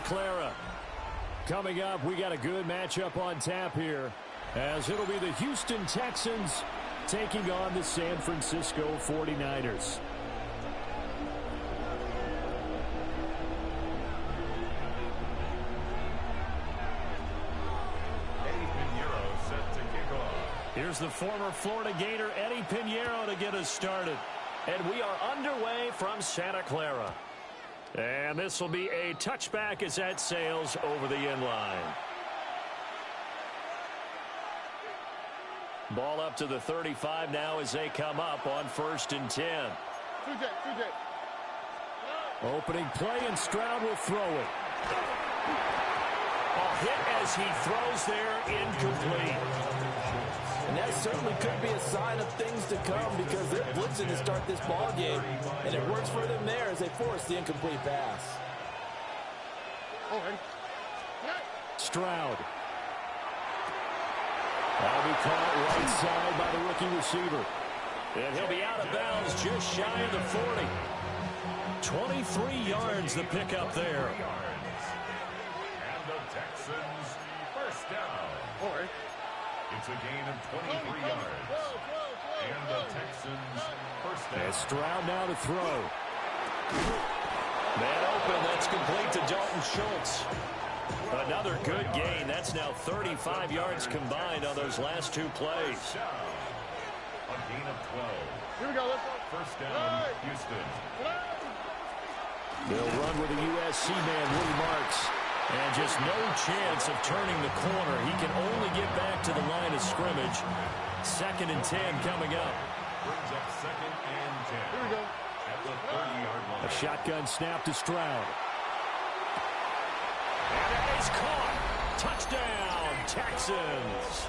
Clara. Coming up, we got a good matchup on tap here, as it'll be the Houston Texans taking on the San Francisco 49ers. Here's the former Florida Gator, Eddie Pinheiro, to get us started. And we are underway from Santa Clara. And this will be a touchback as that sails over the end line. Ball up to the 35 now as they come up on 1st and 10. Opening play, and Stroud will throw it. A hit as he throws there, incomplete. And that certainly could be a sign of things to come, because they're blitzing to start this ball game, and it works for them there as they force the incomplete pass. Stroud. That'll be caught right side by the rookie receiver. And he'll be out of bounds just shy of the 40. 23 yards the pickup there. And the Texans first down. It's a gain of 23 yards. And the Texans first down. And Stroud now to throw. Man open, that's complete to Dalton Schultz. Another good gain. That's now 35 yards combined on those last two plays. A gain of 12. Here we go. Let's go. First down, Houston. They'll run with a USC man, Woody Marks. And just no chance of turning the corner. He can only get back to the line of scrimmage. 2nd and 10 coming up. Brings up 2nd and 10. Here we go. At the 30-yard line. A shotgun snap to Stroud. And it is caught. Touchdown, Texans.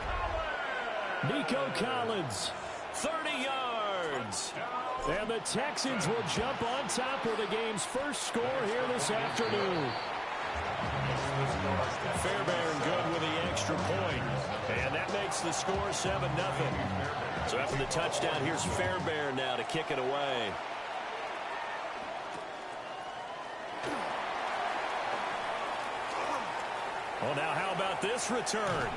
Nico Collins, 30 yards. And the Texans will jump on top with the game's first score here this afternoon. Fairbairn good with the extra point. And that makes the score 7-0. So after the touchdown, here's Fairbairn now to kick it away. Well, now how about this return?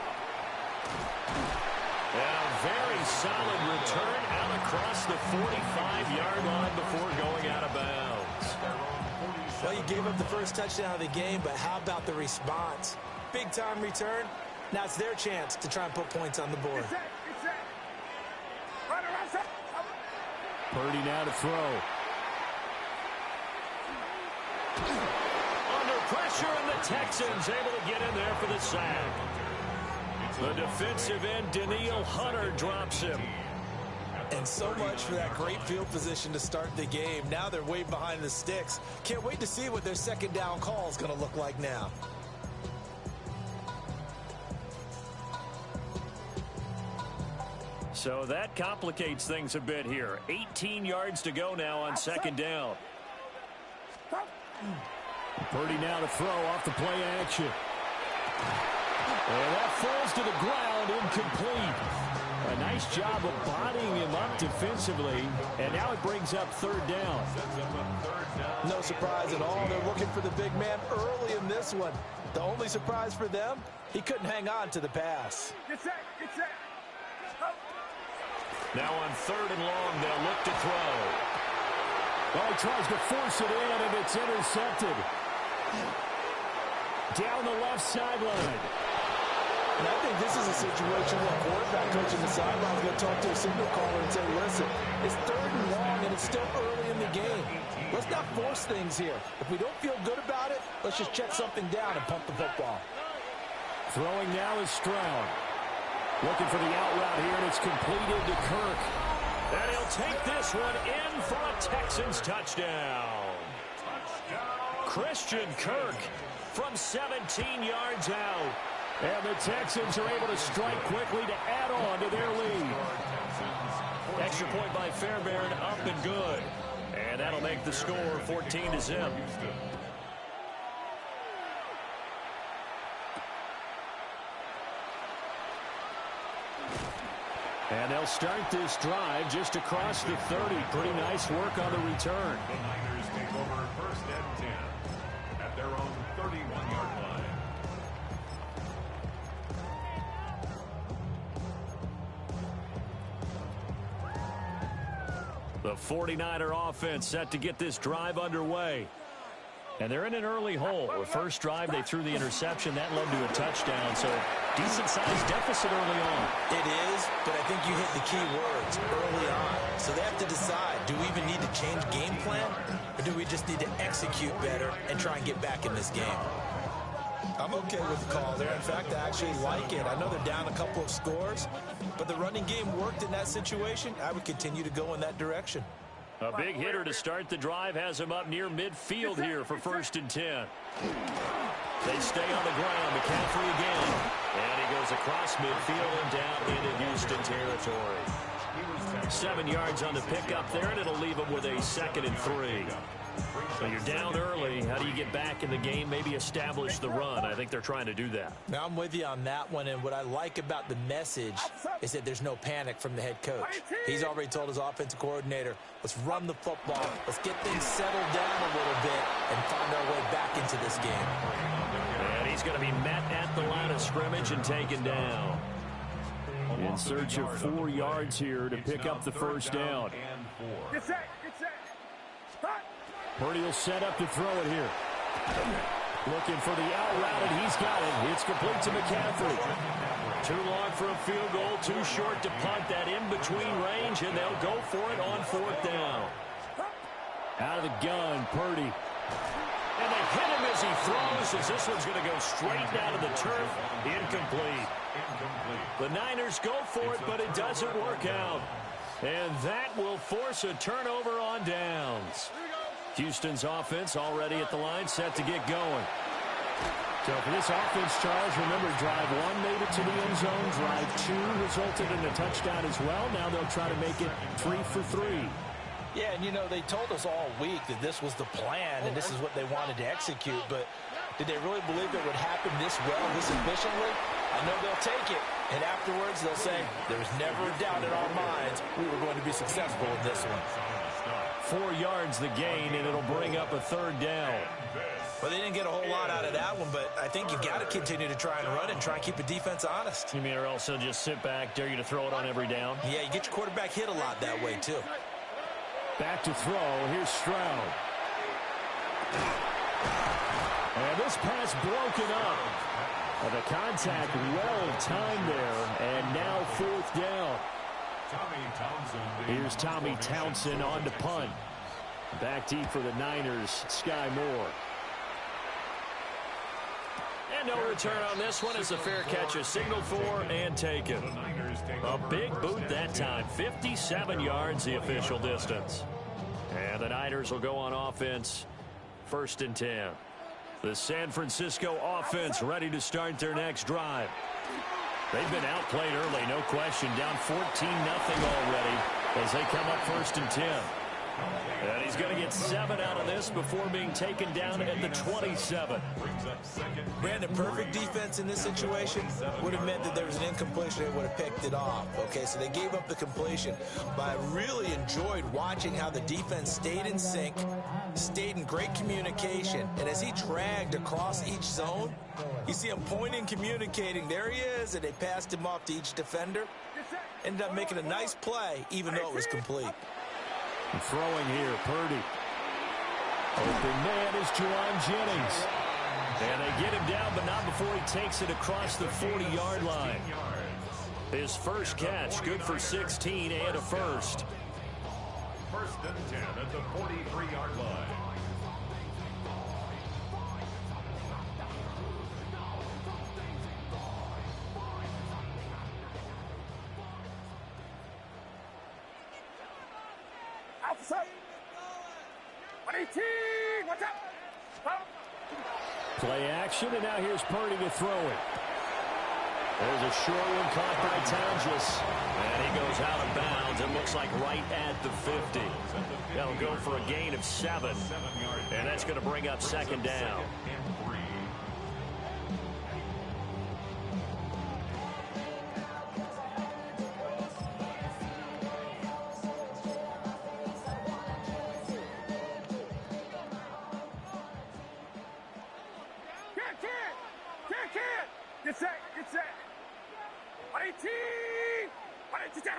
And a very solid return out across the 45-yard line before going out of bounds. Well, you gave up the first touchdown of the game, but how about the response? Big-time return. Now it's their chance to try and put points on the board. Purdy now to throw. Under pressure, and the Texans able to get in there for the sack. The defensive end, Daniil Hunter, drops him. And so much for that great field position to start the game. Now they're way behind the sticks. Can't wait to see what their second down call is going to look like now. So that complicates things a bit here. 18 yards to go now on second down. Purdy now to throw off the play action. And that falls to the ground, incomplete. A nice job of bodying him up defensively, and now it brings up third down. No surprise at all. They're looking for the big man early in this one. The only surprise for them, he couldn't hang on to the pass. Get set. Get set. Now on 3rd and long, they'll look to throw. Well, he tries to force it in, and it's intercepted. Down the left sideline. And I think this is a situation where a quarterback coach in the sideline is going to talk to a signal caller and say, listen, it's 3rd and long, and it's still early in the game. Let's not force things here. If we don't feel good about it, let's just check something down and pump the football. Throwing now is Stroud. Looking for the out route here, and it's completed to Kirk. And he'll take this one in for a Texans touchdown. Christian Kirk from 17 yards out. And the Texans are able to strike quickly to add on to their lead. Extra point by Fairbairn, up and good. And that'll make the score 14-0. And they'll start this drive just across the 30. Pretty nice work on the return. The Niners take over 1st and 10 at their own 31-yard The 49er offense set to get this drive underway. And they're in an early hole. The first drive, they threw the interception. That led to a touchdown. So decent-sized deficit early on. It is, but I think you hit the key words early on. So they have to decide, do we even need to change game plan? Or do we just need to execute better and try and get back in this game? I'm okay with the call there. In fact, I actually like it. I know they're down a couple of scores, but the running game worked in that situation. I would continue to go in that direction. A big hitter to start the drive has him up near midfield here for 1st and 10. They stay on the ground. McCaffrey again. And he goes across midfield and down into Houston territory. 7 yards on the pickup there, and it'll leave him with a 2nd and 3. So you're down early. How do you get back in the game? Maybe establish the run. I think they're trying to do that. Now, I'm with you on that one, and what I like about the message is that there's no panic from the head coach. He's already told his offensive coordinator, let's run the football, let's get things settled down a little bit and find our way back into this game. And he's going to be met at the line of scrimmage and taken down. In search of 4 yards here to pick up the first down. Get set. Get set. Hot. Purdy will set up to throw it here. Looking for the out route, and he's got it. It's complete to McCaffrey. Too long for a field goal, too short to punt. That in-between range, and they'll go for it on 4th down. Out of the gun, Purdy. And they hit him as he throws, as this one's going to go straight down to the turf. Incomplete. The Niners go for it, but it doesn't work out. And that will force a turnover on downs. Houston's offense already at the line, set to get going. So for this offense, Charles, remember, drive 1 made it to the end zone. Drive 2 resulted in a touchdown as well. Now they'll try to make it 3 for 3. Yeah, and, you know, they told us all week that this was the plan and this is what they wanted to execute. But did they really believe it would happen this well, this efficiently? I know they'll take it. And afterwards, they'll say, there was never a doubt in our minds we were going to be successful in this one. 4 yards the gain, and it'll bring up a 3rd down. Well, they didn't get a whole lot out of that one, but I think you've got to continue to try and run and try and keep the defense honest. You mean, or else they'll just sit back, dare you to throw it on every down? Yeah, you get your quarterback hit a lot that way, too. Back to throw. Here's Stroud. And this pass broken up. And the contact well timed there. And now 4th down. Here's Tommy Townsend on to punt. Back deep for the Niners, Sky Moore. And no return on this one. It's a fair catch, a signal for and taken. A big boot that time. 57 yards the official distance. And the Niners will go on offense. 1st and 10. The San Francisco offense ready to start their next drive. They've been outplayed early, no question. Down 14-0 already as they come up 1st and 10. And he's going to get 7 out of this before being taken down at the 27. Brandon, perfect defense in this situation would have meant that there was an incompletion. They would have picked it off. Okay, so they gave up the completion. But I really enjoyed watching how the defense stayed in sync, stayed in great communication. And as he dragged across each zone, you see him pointing, communicating. There he is, and they passed him off to each defender. Ended up making a nice play, even though it was complete. Throwing here, Purdy. Open man is Juwan Jennings. And they get him down, but not before he takes it across the 40-yard line. His first catch, good for 16 and a first. 1st and 10 at the 43-yard line. Outside. 118. Watch out. Stop. Play action, and now here's Purdy to throw it. There's a short one caught by Tonjes. And he goes out of bounds. It looks like right at the 50. That'll go for a gain of 7. And that's going to bring up 2nd down. Get set. Get set. 118. 118.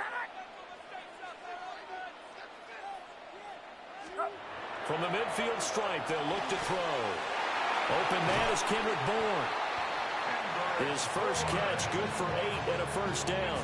From the midfield stripe, they'll look to throw. Open man is Kendrick Bourne. His first catch, good for 8 and a first down.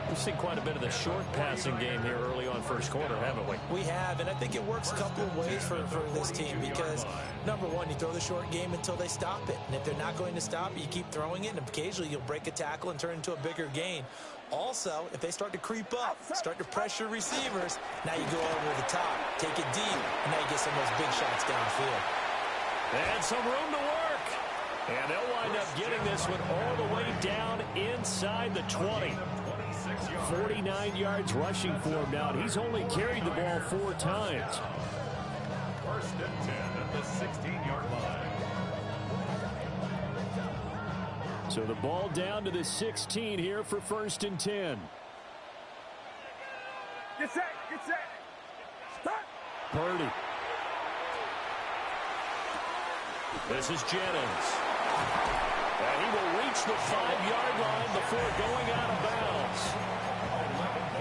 We've seen quite a bit of the short passing game here early on first quarter, haven't we? We have, and I think it works a couple of ways for this team because, number one, you throw the short game until they stop it. And if they're not going to stop it, you keep throwing it, and occasionally you'll break a tackle and turn it into a bigger gain. Also, if they start to creep up, start to pressure receivers, now you go over the top, take it deep, and now you get some of those big shots downfield. And some room to work. And they'll wind up getting this one all the way down inside the 20. 49 yards rushing for him now. He's only carried the ball 4 times. First and 10 at the 16-yard line. So the ball down to the 16 here for first and 10. Get set. Get set. Start. Purdy. This is Jennings. And he will reach the 5-yard line before going out of bounds.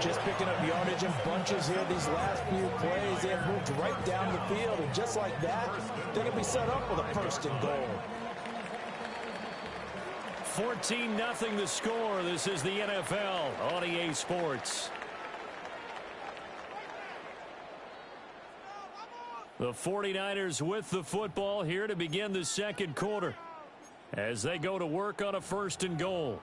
Just picking up yardage in bunches here these last few plays. They have moved right down the field, and just like that, they're going to be set up with a first and goal. 14-0 the score. This is the NFL on EA Sports. The 49ers with the football here to begin the second quarter as they go to work on a first and goal.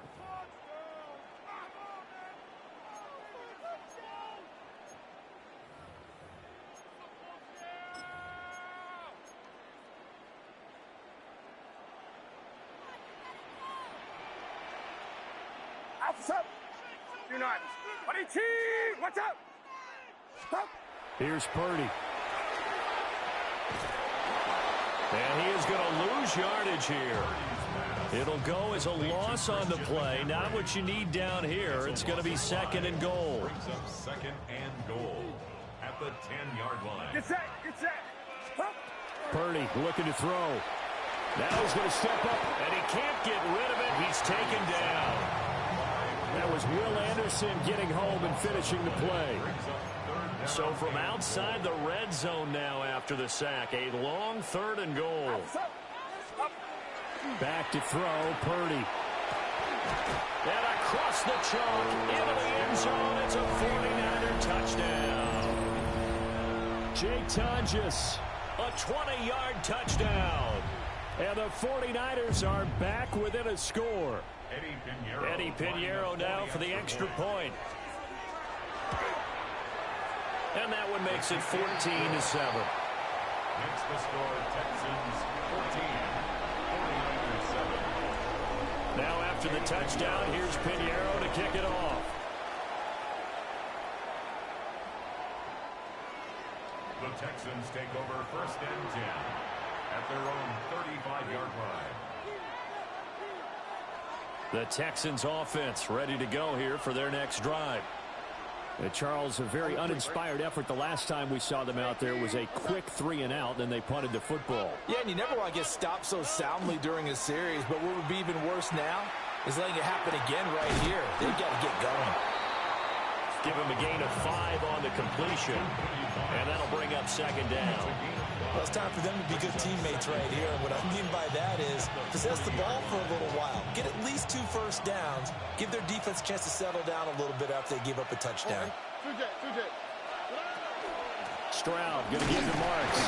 Outside. United. 22. Watch out. Stop. Here's Purdy. And he is going to lose yardage here. It'll go as a loss on the play. Not what you need down here. It's going to be second and goal. Brings up second and goal at the 10-yard line. Get set. Get set. Stop. Purdy looking to throw. Now he's going to step up, and he can't get rid of it. He's taken down. That was Will Anderson getting home and finishing the play. So from outside the red zone now after the sack, a long third and goal. Back to throw, Purdy. And across the chalk into the end zone. It's a 49er touchdown. Jake Tonjes, a 20-yard touchdown. And the 49ers are back within a score. Eddie Pinheiro now for the extra point. And that one makes it 14-7. Makes the score Texans 14, 49ers 7. Now after the touchdown, here's Pinheiro to kick it off. The Texans take over first and 10 at their own 35-yard line. The Texans offense ready to go here for their next drive. Charles, a very uninspired effort the last time we saw them out there was a quick 3-and-out, then they punted the football. Yeah, and you never want to get stopped so soundly during a series, but what would be even worse now is letting it happen again right here. They've got to get going. Give him a gain of 5 on the completion, and that'll bring up second down. Well, it's time for them to be good teammates right here. And what I mean by that is possess the ball for a little while. Get at least 2 first downs. Give their defense a chance to settle down a little bit after they give up a touchdown. Stroud going to give to Marks.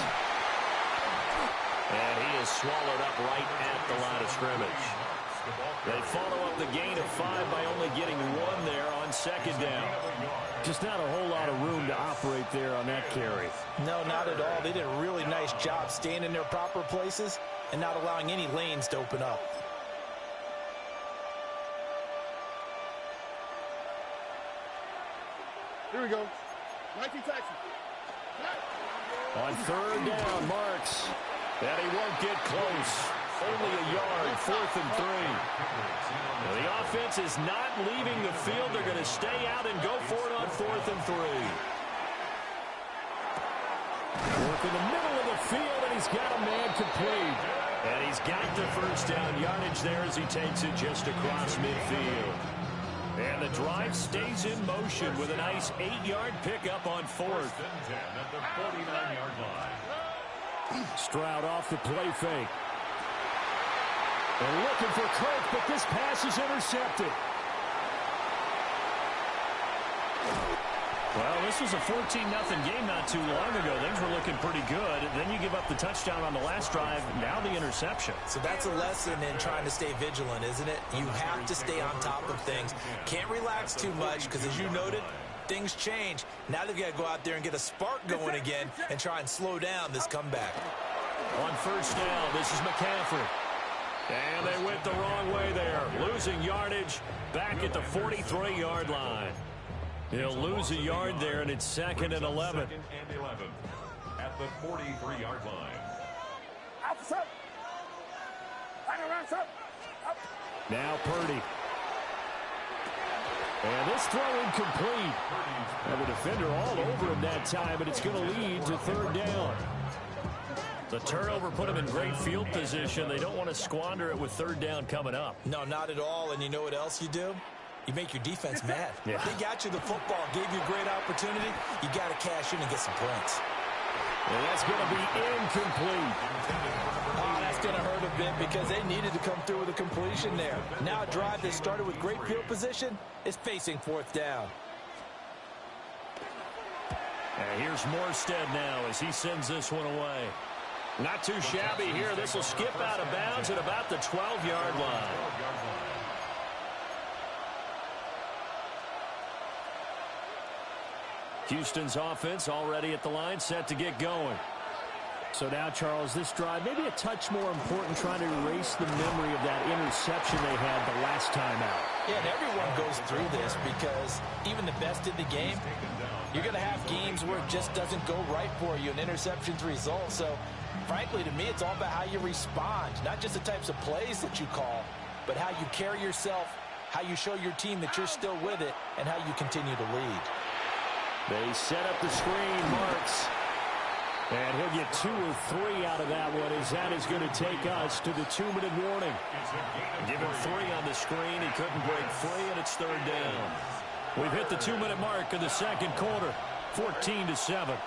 And he is swallowed up right at the line of scrimmage. They follow up the gain of 5 by only getting 1 there on second down. Just not a whole lot of room to operate there on that carry. No, not at all. They did a really nice job staying in their proper places and not allowing any lanes to open up. Here we go. 19 Texans. On third down, Marks. And he won't get close. Only a yard, 4th and 3. Now, the offense is not leaving the field. They're going to stay out and go for it on 4th and 3. Work in the middle of the field, and he's got a man complete. And he's got the first down yardage there as he takes it just across midfield. And the drive stays in motion with a nice 8-yard pickup on fourth. First and 10 at the 49-yard line. Stroud off the play fake. They're looking for Kirk, but this pass is intercepted. Well, this was a 14-0 game not too long ago. Things were looking pretty good. Then you give up the touchdown on the last drive. Now the interception. So that's a lesson in trying to stay vigilant, isn't it? You have to stay on top of things. Can't relax too much because, as you noted, things change. Now they've got to go out there and get a spark going again and try and slow down this comeback. On first down, this is McCaffrey. And they went the wrong way there. Losing yardage back at the 43-yard line. He'll lose a yard there, and it's 2nd and 11. 2nd and 11 at the 43-yard line. Now Purdy. And this throw incomplete. And the defender all over him that time, but it's going to lead to 3rd down. The turnover put them in great field position. They don't want to squander it with 3rd down coming up. No, not at all. And you know what else you do? You make your defense mad. Yeah. They got you the football, gave you a great opportunity. You got to cash in and get some points. And that's going to be incomplete. Oh, that's going to hurt a bit because they needed to come through with a completion there. Now a drive that started with great field position is facing 4th down. And here's Morstead now as he sends this one away. Not too shabby here. This will skip out of bounds at about the 12-yard line. Houston's offense already at the line, set to get going. So now, Charles, this drive maybe a touch more important, trying to erase the memory of that interception they had the last time out. Yeah, and everyone goes through this because even the best in the game, you're going to have games where it just doesn't go right for you, and interceptions result. So, frankly, to me, it's all about how you respond, not just the types of plays that you call, but how you carry yourself, how you show your team that you're still with it, and how you continue to lead. They set up the screen, Marks. And he'll get 2 or 3 out of that one, as that is going to take us to the 2-minute warning. Give him 3 on the screen. He couldn't break free, and it's 3rd down. We've hit the 2-minute mark of the 2nd quarter, 14-7.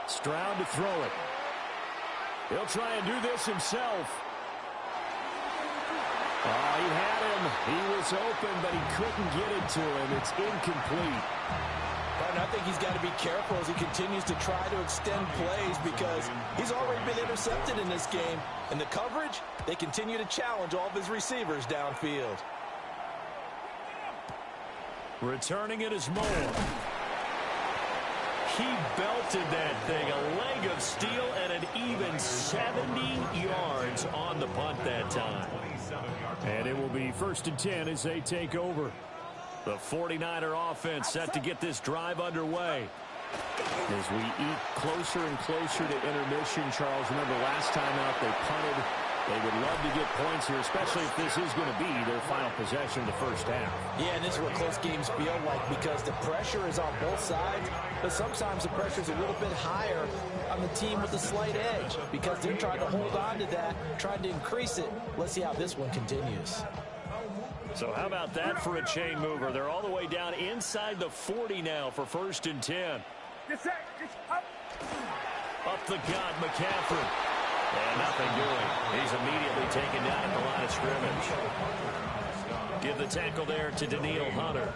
Stroud to throw it. He'll try and do this himself. Oh, he had him. He was open, but he couldn't get it to him. It's incomplete. And I think he's got to be careful as he continues to try to extend plays because he's already been intercepted in this game. And the coverage, they continue to challenge all of his receivers downfield. Returning it is Moore. He belted that thing, a leg of steel, and an even 70 yards on the punt that time. And it will be 1st and 10 as they take over. The 49er offense set to get this drive underway. As we eat closer and closer to intermission, Charles, remember last time out they punted. They would love to get points here, especially if this is going to be their final possession of the first half. Yeah, and this is what close games feel like because the pressure is on both sides, but sometimes the pressure is a little bit higher on the team with a slight edge because they're trying to hold on to that, trying to increase it. Let's see how this one continues. So how about that for a chain mover? They're all the way down inside the 40 now for 1st and 10. Up the gut, McCaffrey. And nothing doing. He's immediately taken down at the line of scrimmage. Give the tackle there to Daniil Hunter.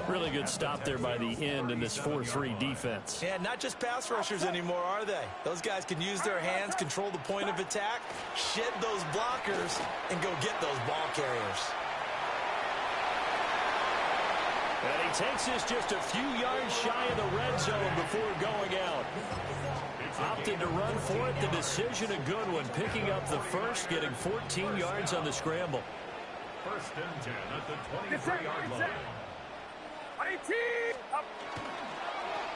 Really good stop there by the end in this 4-3 defense. Yeah, not just pass rushers anymore, are they? Those guys can use their hands, control the point of attack, shed those blockers, and go get those ball carriers. And he takes this just a few yards shy of the red zone before going out. Opted to run for it. The decision a good one. Picking up the first, getting 14 yards on the scramble. 1st and 10 at the 23-yard line.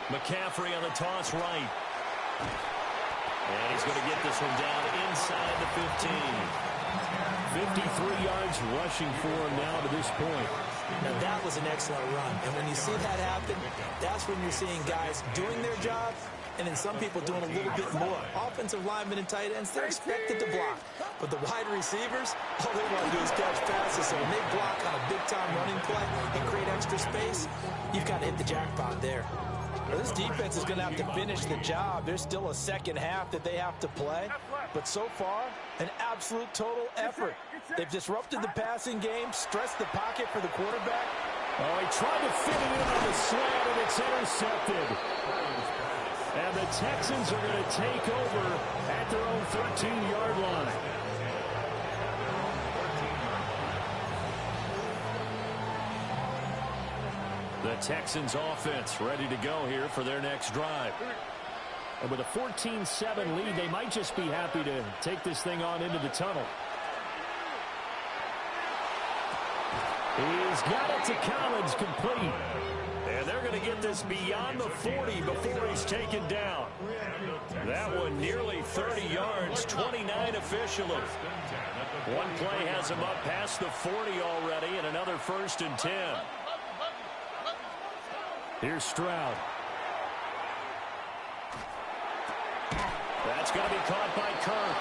McCaffrey on the toss right. And he's going to get this one down inside the 15. 53 yards rushing for him now to this point. Now that was an excellent run. And when you see that happen, that's when you're seeing guys doing their job and then some people doing a little bit more. Offensive linemen and tight ends, they're expected to block. But the wide receivers, all they want to do is catch passes. So when they block on a big-time running play and create extra space, you've got to hit the jackpot there. Well, this defense is going to have to finish the job. There's still a second half that they have to play. But so far, an absolute total effort. They've disrupted the passing game, stressed the pocket for the quarterback. Oh, he tried to fit it in on the slant, and it's intercepted. And the Texans are going to take over at their own 13-yard line. The Texans offense ready to go here for their next drive. And with a 14-7 lead, they might just be happy to take this thing on into the tunnel. He's got it to Collins, complete. And they're going to get this beyond the 40 before he's taken down. That one nearly 30 yards, 29 officially. One play has him up past the 40 already, and another 1st and 10. Here's Stroud. That's going to be caught by Kirk.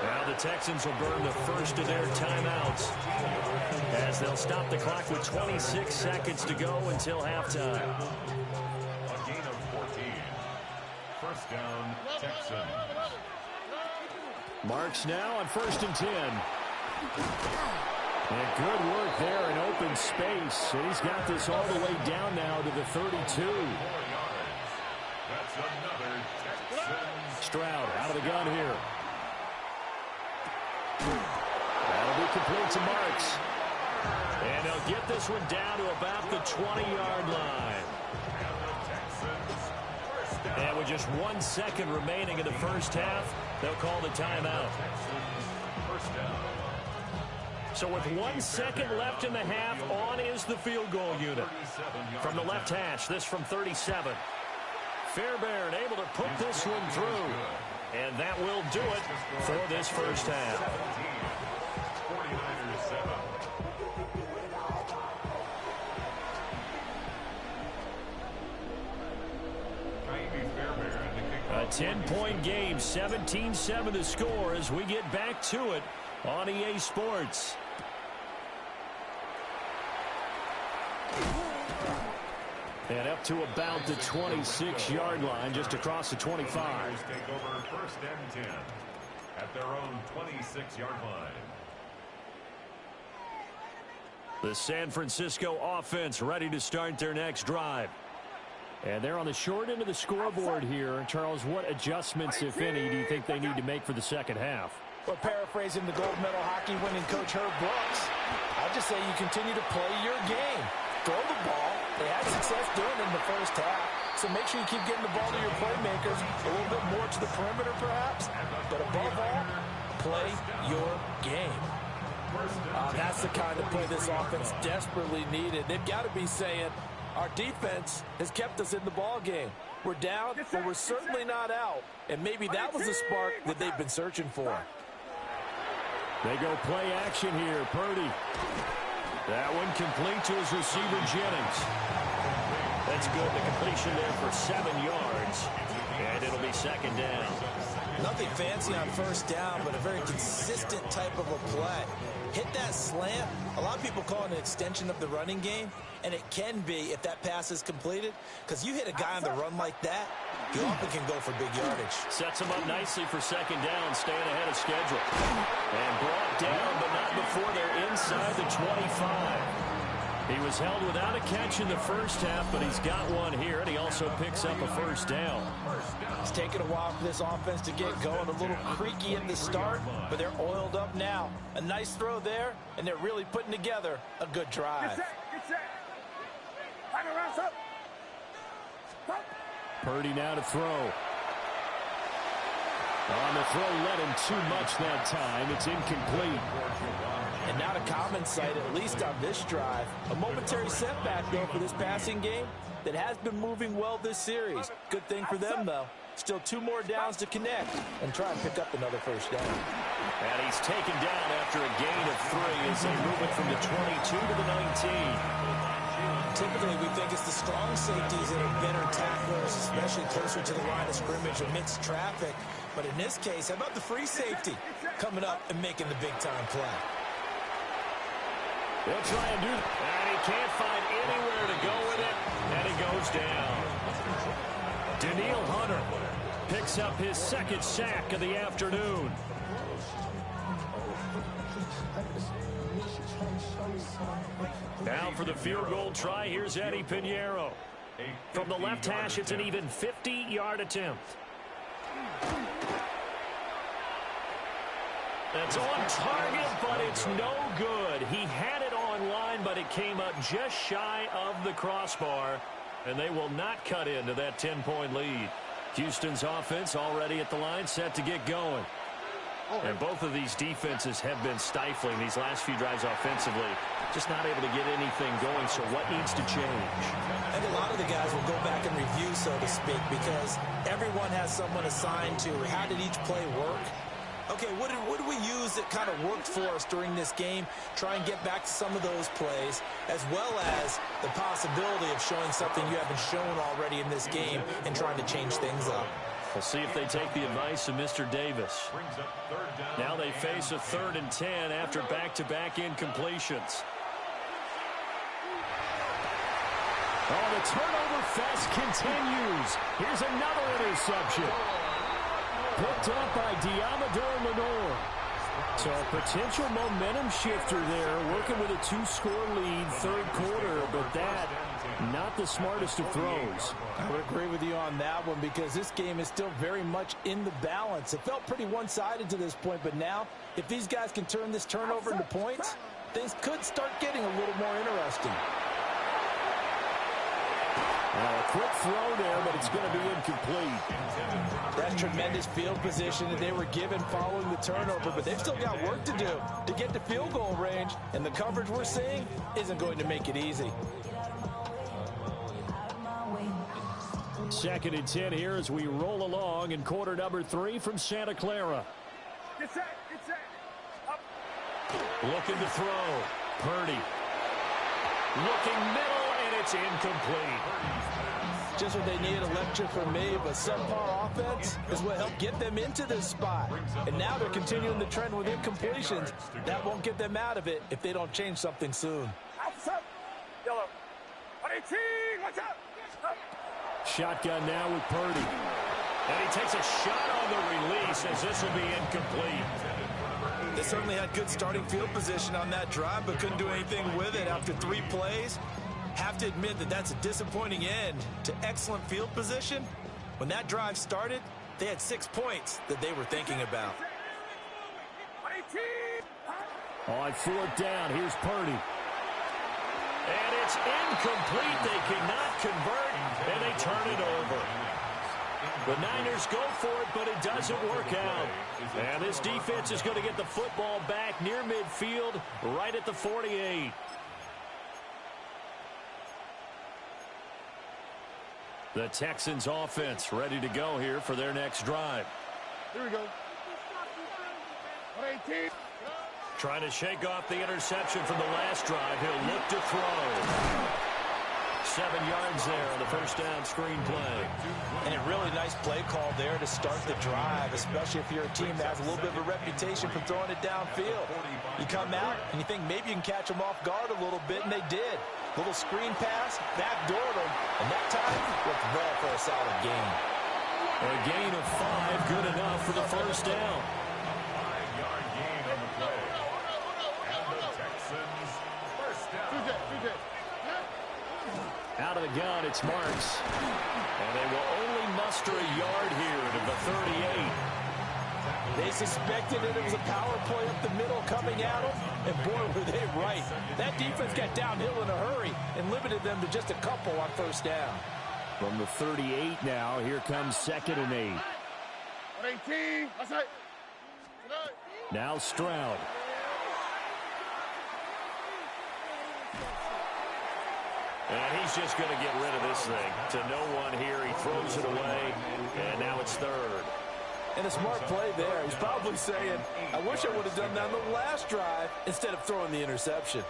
Now the Texans will burn the first of their timeouts as they'll stop the clock with 26 seconds to go until halftime. A gain of 14. First down, Texans. Marks now on 1st and 10. And good work there in open space. He's got this all the way down now to the 32. That's another Texans. Stroud out of the gun here. That'll be complete to Marks. And they'll get this one down to about the 20-yard line. And with just 1 second remaining in the first half, they'll call the timeout. First down. So with 1 second left in the half, on is the field goal unit. From the left hash, this from 37. Fairbairn able to put this one through. And that will do it for this first half. 49ers 7. A 10-point game, 17-7 to score as we get back to it on EA Sports. And up to about the 26-yard line, just across the 25. Take over 1st and 10 at their own 26-yard line. The San Francisco offense ready to start their next drive. And they're on the short end of the scoreboard here. Charles, what adjustments, if any, do you think they need to make for the second half? Well, paraphrasing the gold medal hockey winning coach Herb Brooks, I'd just say you continue to play your game. Throw the ball. They had success doing it in the first half. So make sure you keep getting the ball to your playmakers, a little bit more to the perimeter perhaps. But above all, play your game. That's the kind of play this offense desperately needed. They've got to be saying, our defense has kept us in the ball game. We're down, but we're certainly not out. And maybe that was the spark that they've been searching for. They go play action here. Purdy. That one complete to his receiver, Jennings. That's good. The completion there for 7 yards. And it'll be second down. Nothing fancy on first down, but a very consistent type of a play. Hit that slant. A lot of people call it an extension of the running game, and it can be if that pass is completed, because you hit a guy on the run like that, he often can go for big yardage. Sets him up nicely for second down, staying ahead of schedule. And brought down, but not before they're inside the 25. He was held without a catch in the first half, but he's got one here, and he also picks up a first down. It's taken a while for this offense to get going. A little creaky at the start, but they're oiled up now. A nice throw there, and they're really putting together a good drive. Get set. Time around, up. Purdy now to throw. On the throw, let him too much that time. It's incomplete. And not a common sight, at least on this drive. A momentary setback, though, for this passing game that has been moving well this series. Good thing for them, though. Still 2 more downs to connect and try and pick up another first down. And he's taken down after a gain of 3 as they move it from the 22 to the 19. Typically, we think it's the strong safeties that are better tacklers, especially closer to the line of scrimmage amidst traffic. But in this case, how about the free safety coming up and making the big-time play? They'll try and do it. And he can't find anywhere to go with it, and it goes down. Daniil Hunter picks up his second sack of the afternoon. Now for the field goal try, here's Eddie Pinheiro. From the left hash, it's an even 50-yard attempt. That's on target, but it's no good. He had it on line, but it came up just shy of the crossbar, and they will not cut into that 10-point lead. Houston's offense already at the line, set to get going. And both of these defenses have been stifling these last few drives offensively. Just not able to get anything going, so what needs to change? I think a lot of the guys will go back and review, so to speak, because everyone has someone assigned to how did each play work. Okay, what did we use that kind of worked for us during this game? Try and get back to some of those plays, as well as the possibility of showing something you haven't shown already in this game and trying to change things up. We'll see if they take the advice of Mr. Davis. Now they face a 3rd and 10 after back-to-back incompletions. Oh, the turnover fest continues. Here's another interception. Picked up by Diamador Lenore. So a potential momentum shifter there, working with a 2-score lead, 3rd quarter, but that, not the smartest of throws. I would agree with you on that one because this game is still very much in the balance. It felt pretty one-sided to this point, but now, if these guys can turn this turnover into points, things could start getting a little more interesting. Well, a quick throw there, but it's going to be incomplete. That's tremendous field position that they were given following the turnover, but they've still got work to do to get to field goal range, and the coverage we're seeing isn't going to make it easy. 2nd and 10 here as we roll along in quarter number 3 from Santa Clara. Get set, up. Looking to throw. Purdy. Looking middle, and it's incomplete. Just what they needed a lecture from me, but subpar offense is what helped get them into this spot. And now they're continuing the trend with incompletions. That won't get them out of it if they don't change something soon. Outside. Yellow. 18, watch out. Up. Shotgun now with Purdy. And he takes a shot on the release as this will be incomplete. They certainly had good starting field position on that drive, but couldn't do anything with it after 3 plays. Have to admit that that's a disappointing end to excellent field position. When that drive started, they had 6 points that they were thinking about. On 4th down, here's Purdy. And it's incomplete. They cannot convert, and they turn it over. The Niners go for it, but it doesn't work out. And this defense is going to get the football back near midfield, right at the 48. The Texans offense ready to go here for their next drive. Here we go. 18. Trying to shake off the interception from the last drive. He'll look to throw. 7 yards there on the first down screen play. And a really nice play call there to start the drive, especially if you're a team that has a little bit of a reputation for throwing it downfield. You come out and you think maybe you can catch them off guard a little bit, and they did. Little screen pass, backdoored them, and that time worked well for a solid gain. A gain of 5, good enough for the first down. 5-yard gain on the play. And the Texans first down. Out of the gun, it's Marks. And they will only muster a yard here to the 38. They suspected that it was a power play up the middle coming at them, and boy, were they right. That defense got downhill in a hurry and limited them to just a couple on first down. From the 38 now, here comes 2nd and 8. 18. Outside. Now Stroud. And he's just going to get rid of this thing. To no one here, he throws it away, and now it's 3rd. And a smart play there. He's probably saying, I wish I would have done that on the last drive instead of throwing the interception.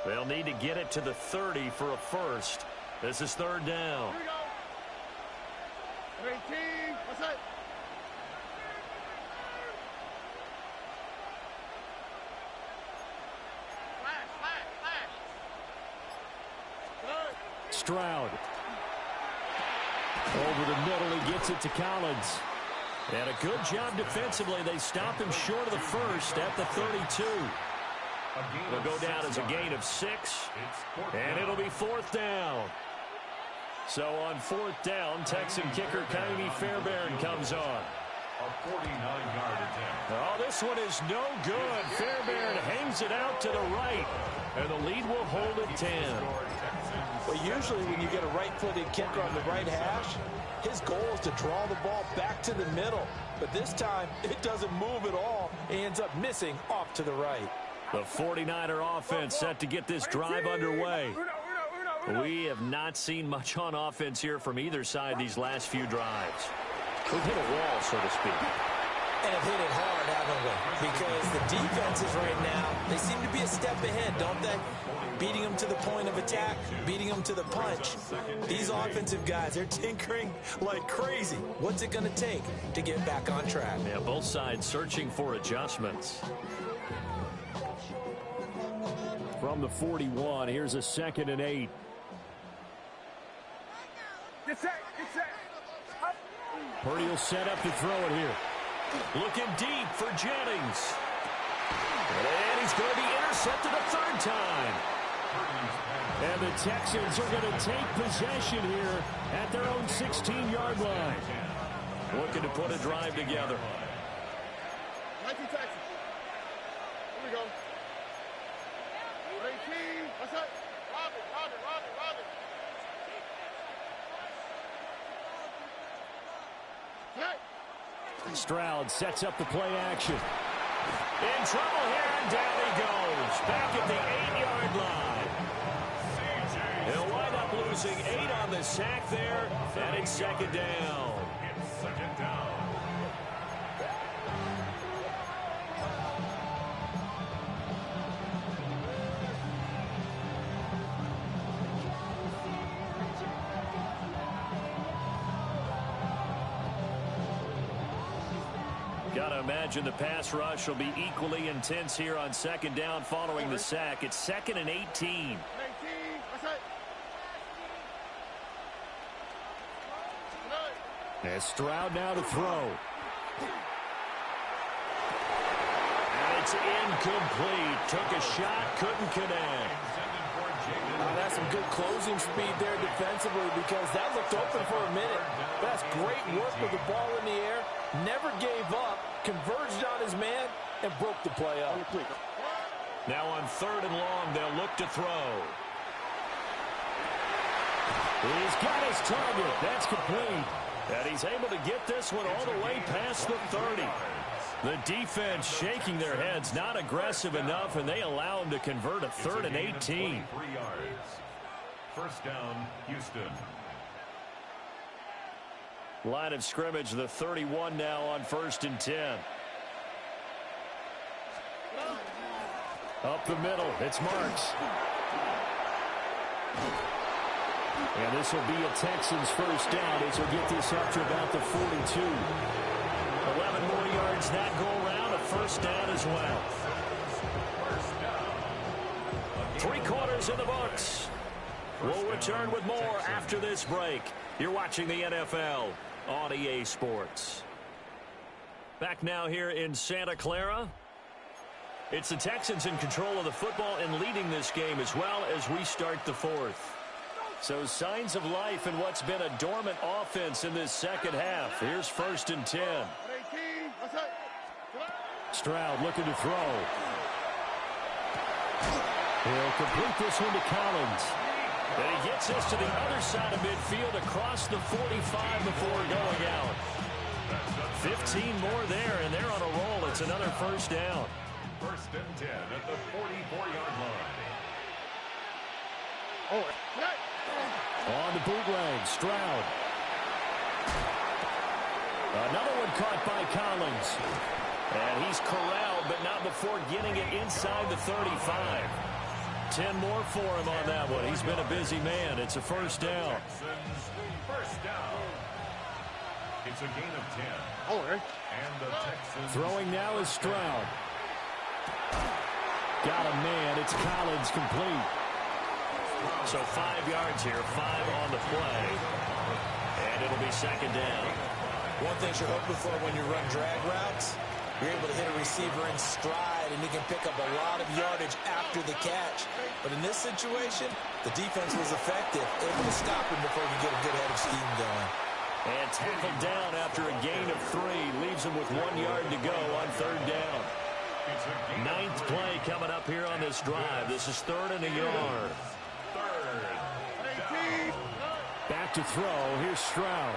They'll need to get it to the 30 for a first. This is third down. Here we go. 18. What's that? Stroud. Over the middle, he gets it to Collins. And a good job defensively. They stop him short of the first at the 32. It'll go down as a gain of 6, and it'll be fourth down. So on fourth down, Texan kicker Kaimi Fairbairn comes on. A 49-yard attempt. Oh, this one is no good. Fairbairn hangs it out to the right, and the lead will hold at 10. Well, usually when you get a right-footed kicker on the right hash, his goal is to draw the ball back to the middle. But this time, it doesn't move at all. He ends up missing off to the right. The 49er offense set to get this drive underway. We have not seen much on offense here from either side these last few drives. We've hit a wall, so to speak. And have hit it hard, haven't we? Because the defenses right now, they seem to be a step ahead, don't they? Beating them to the point of attack, beating them to the punch. These offensive guys, they're tinkering like crazy. What's it going to take to get back on track? Yeah, both sides searching for adjustments. From the 41, here's a 2nd and 8. Get set. Get set. Up. Purdy will set up to throw it here. Looking deep for Jennings. And he's going to be intercepted a third time. And the Texans are going to take possession here at their own 16-yard line. Looking to put a drive together. 19 Texans. Here we go. 18. What's that? Robin. Hey. Stroud sets up the play action. In trouble here, and down he goes. Back at the 8-yard line. He'll wind up losing 8 on the sack there, and it's second down. It's second down. Got to imagine the pass rush will be equally intense here on second down following the sack. It's 2nd and 18. 18. What's that? And Stroud now to throw. And it's incomplete. Took a shot, couldn't connect. That's some good closing speed there defensively because that looked open for a minute. That's great work with the ball in the air. Never gave up, converged on his man, and broke the play up. Now on 3rd and long, they'll look to throw. He's got his target. That's complete. And he's able to get this one all the way past the 30. The defense shaking their heads, not aggressive enough, and they allow him to convert a 3rd and 18. 23 yards. First down, Houston. Line of scrimmage, the 31 now on 1st and 10. Up the middle, it's Marks. And this will be a Texans first down as he'll get this up to about the 42. 11 more yards that go around, a first down as well. 3 quarters in the books. We'll return with more after this break. You're watching the NFL on EA Sports. Back now here in Santa Clara. It's the Texans in control of the football and leading this game as well as we start the 4th. So signs of life in what's been a dormant offense in this second half. Here's 1st and 10. 18. What's that? Stroud looking to throw. He'll complete this one to Collins. And he gets this to the other side of midfield across the 45 before going out. 15 more there, and they're on a roll. It's another first down. 1st and 10 at the 44-yard line. On the bootleg, Stroud. Another one caught by Collins. And he's corralled, but not before getting it inside the 35. 10 more for him on that one. He's been a busy man. It's a first down. First down. It's a gain of 10. All right. And the Texans. Throwing now is Stroud. Got a man. It's Collins complete. So 5 yards here, 5 on the play. And it'll be second down. One thing you're hoping for when you run drag routes, you're able to hit a receiver in stride, and you can pick up a lot of yardage after the catch. But in this situation, the defense was effective, able to stop him before he could get a good head of steam going. And tackled down after a gain of 3. Leaves him with 1 yard to go on third down. 9th play coming up here on this drive. This is 3rd and a yard. Back to throw. Here's Stroud.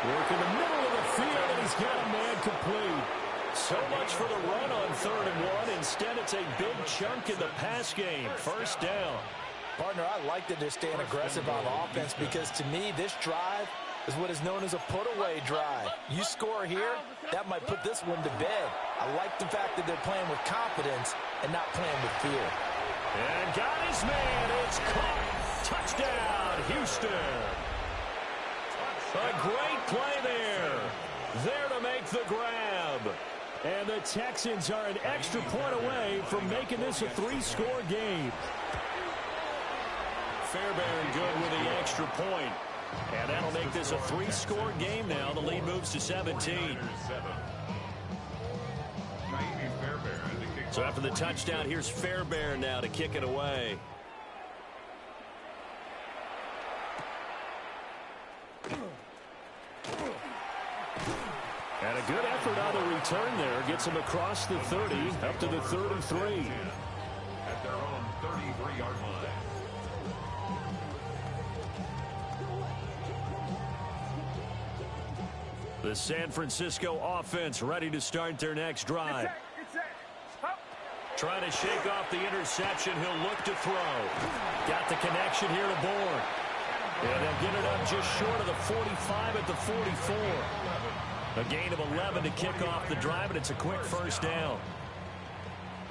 Working the middle of the field, and he's got a man complete. So much for the run on 3rd and 1. Instead, it's a big chunk in the pass game. First down. Partner, I like that they're staying aggressive on offense because, to me, this drive is what is known as a put-away drive. You score here, that might put this one to bed. I like the fact that they're playing with confidence and not playing with fear. And got his man. It's caught. Touchdown, Houston. A great play there. There to make the grab. And the Texans are an extra point away from making this a 3-score game. Fairbairn good with the extra point. And that'll make this a 3-score game now. The lead moves to 17. So after the touchdown, here's Fairbairn now to kick it away. And a good effort on the return there. Gets him across the 30, up to the 33. At their own 33-yard line. The San Francisco offense ready to start their next drive. Trying to shake off the interception. He'll look to throw. Got the connection here to Bourne. And they'll get it up just short of the 45 at the 44. A gain of 11 to kick off the drive, and it's a quick first down.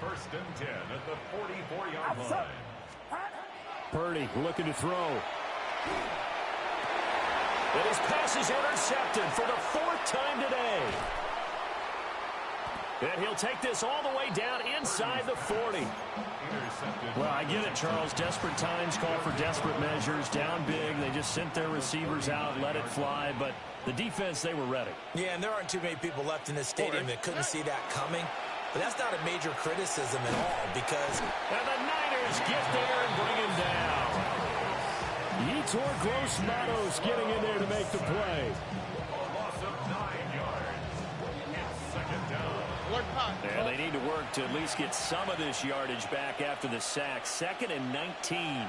1st and 10 at the 44-yard line. Purdy looking to throw. And his pass is intercepted for the 4th time today. And he'll take this all the way down inside the 40. Well, I get it, Charles. Desperate times call for desperate measures. Down big. They just sent their receivers out, let it fly. But the defense, they were ready. Yeah, and there aren't too many people left in this stadium that couldn't see that coming. But that's not a major criticism at all because... And the Niners get there and bring him down. Yetur Gross-Matos getting in there to make the play. A loss of 9 yards. It's 2nd down. And they need to work to at least get some of this yardage back after the sack. 2nd and 19.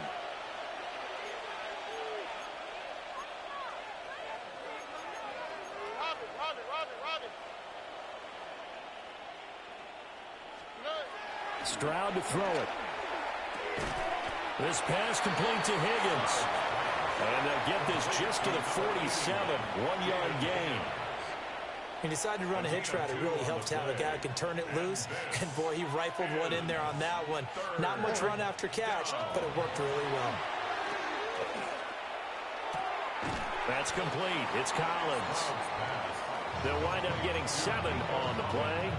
Stroud to throw it. This pass complete to Higgins. And they'll get this just to the 47. 1-yard gain. He decided to run a hitch route. It really helps to have a guy who can turn it loose. And, boy, he rifled one in there on that one. Not much run after catch, but it worked really well. That's complete. It's Collins. They'll wind up getting 7 on the play.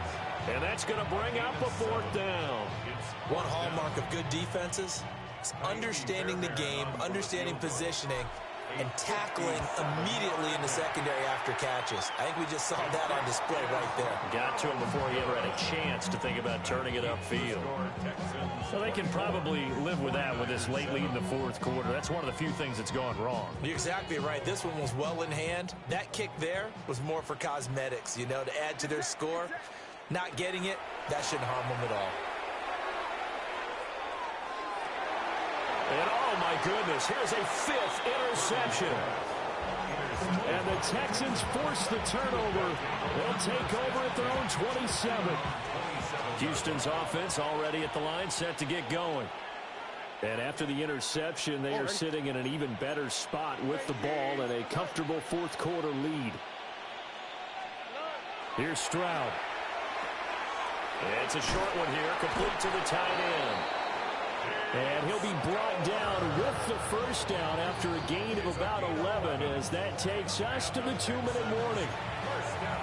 And that's going to bring up a 4th down. One hallmark of good defenses is understanding the game, understanding positioning, and tackling immediately in the secondary after catches. I think we just saw that on display right there. Got to him before he ever had a chance to think about turning it upfield. So they can probably live with that with this late lead in the 4th quarter. That's one of the few things that's gone wrong. You're exactly right. This one was well in hand. That kick there was more for cosmetics, you know, to add to their score. Not getting it, that shouldn't harm them at all. And oh my goodness, here's a 5th interception. And the Texans force the turnover. They'll take over at their own 27. Houston's offense already at the line, set to get going. And after the interception, they are sitting in an even better spot with the ball and a comfortable 4th quarter lead. Here's Stroud. It's a short one here, complete to the tight end. And he'll be brought down with the first down after a gain of about 11 as that takes us to the 2-minute warning.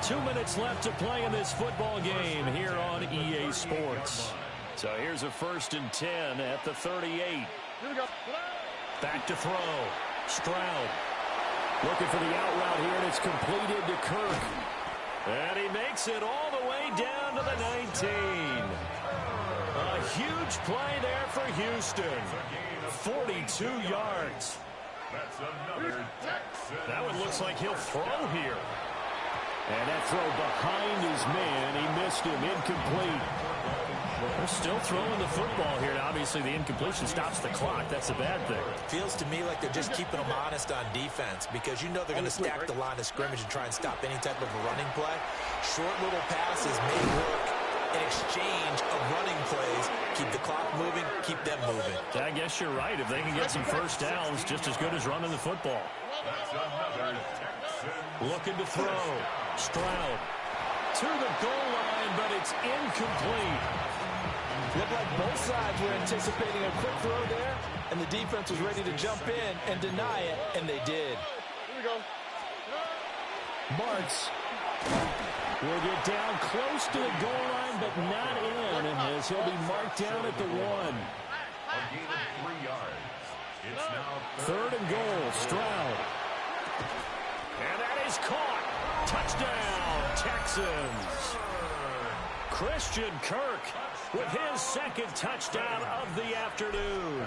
2 minutes left to play in this football game here on EA Sports. So here's a 1st and 10 at the 38. Here we go. Back to throw. Stroud looking for the out route here, and it's completed to Kirk. And he makes it all the way down to the 19. A huge play there for Houston. 42 yards. That's another Texan. That one looks like he'll throw here. And that throw behind his man. He missed him. Incomplete. They're still throwing the football here. Now, obviously, the incompletion stops the clock. That's a bad thing. Feels to me like they're just keeping them honest on defense because you know they're going to stack the line of scrimmage and try and stop any type of a running play. Short little passes may work in exchange of running plays. Keep the clock moving, keep them moving. I guess you're right. If they can get some first downs, just as good as running the football. That's another Texan. Looking to throw. Stroud to the goal line, but it's incomplete. Looked like both sides were anticipating a quick throw there, and the defense was ready to jump in and deny it, and they did. Here we go. Martz will get down close to the goal line, but not in, as he'll be marked down at the 1. A gain of 3 yards. It's now 3rd and goal. Stroud. And that is caught. Touchdown, Texans. Christian Kirk with his 2nd touchdown of the afternoon.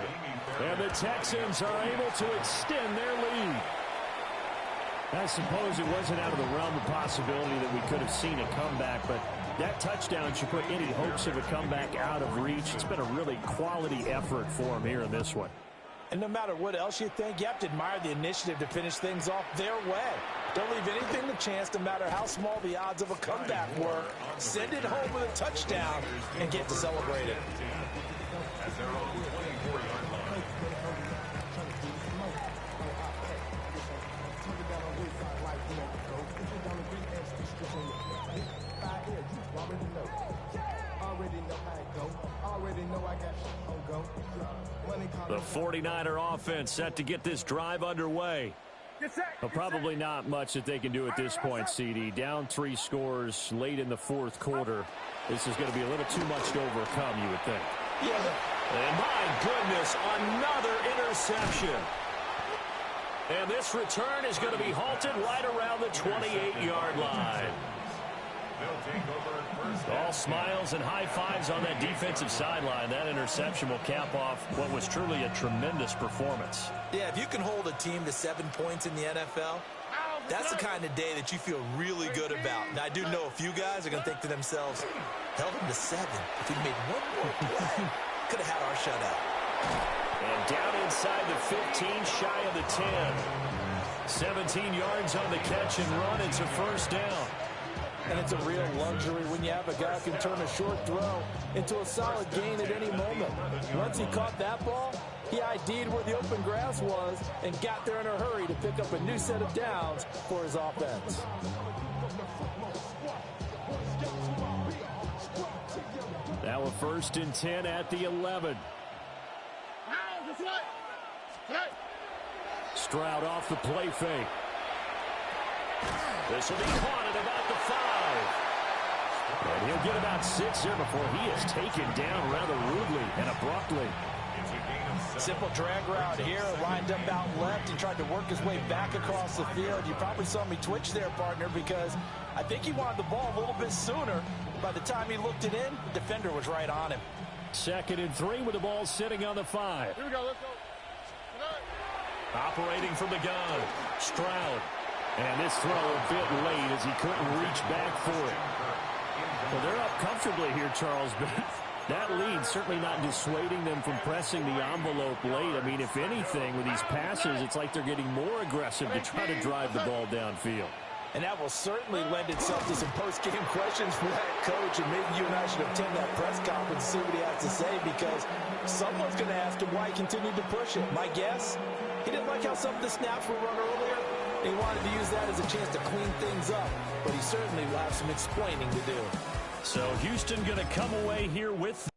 And the Texans are able to extend their lead. I suppose it wasn't out of the realm of possibility that we could have seen a comeback, but that touchdown should put any hopes of a comeback out of reach. It's been a really quality effort for him here in this one. And no matter what else you think, you have to admire the initiative to finish things off their way. Don't leave anything to chance, no matter how small the odds of a comeback were. Send it home with a touchdown and get to celebrate it. at their own 24-yard line. The 49er offense set to get this drive underway. But probably not much that they can do at this point, CD. Down 3 scores late in the 4th quarter. This is going to be a little too much to overcome, you would think. Yeah. And my goodness, another interception. And this return is going to be halted right around the 28-yard line. They'll take over at first. All smiles and high fives on that defensive sideline. That interception will cap off what was truly a tremendous performance. Yeah, if you can hold a team to 7 points in the NFL, that's the kind of day that you feel really good about. And I do know a few guys are going to think to themselves, held them to 7. If we made one more play, could have had our shutout. And down inside the 15, shy of the 10. 17 yards on the catch and run. It's a first down. And it's a real luxury when you have a guy who can turn a short throw into a solid gain at any moment. Once he caught that ball, he ID'd where the open grass was and got there in a hurry to pick up a new set of downs for his offense. Now a first and 10 at the 11. Stroud off the play fake. This will be caught at about the 5. And he'll get about 6 here before he is taken down rather rudely and abruptly. It's a gain of 7. Simple drag route here, lined up out left and tried to work his way back across the field. You probably saw me twitch there, partner, because I think he wanted the ball a little bit sooner. By the time he looked it in, the defender was right on him. 2nd and 3 with the ball sitting on the 5. Here we go, let's go. Operating from the gun, Stroud. And this throw a bit late as he couldn't reach back for it. Well, they're up comfortably here, Charles, but that lead certainly not dissuading them from pressing the envelope late. I mean, if anything, with these passes, it's like they're getting more aggressive to try to drive the ball downfield. And that will certainly lend itself to some post-game questions for that coach, and maybe you and I should attend that press conference and see what he has to say, because someone's going to ask him why he continued to push it. My guess, he didn't like how some of the snaps were run earlier. He wanted to use that as a chance to clean things up, but he certainly will have some explaining to do. So Houston going to come away here with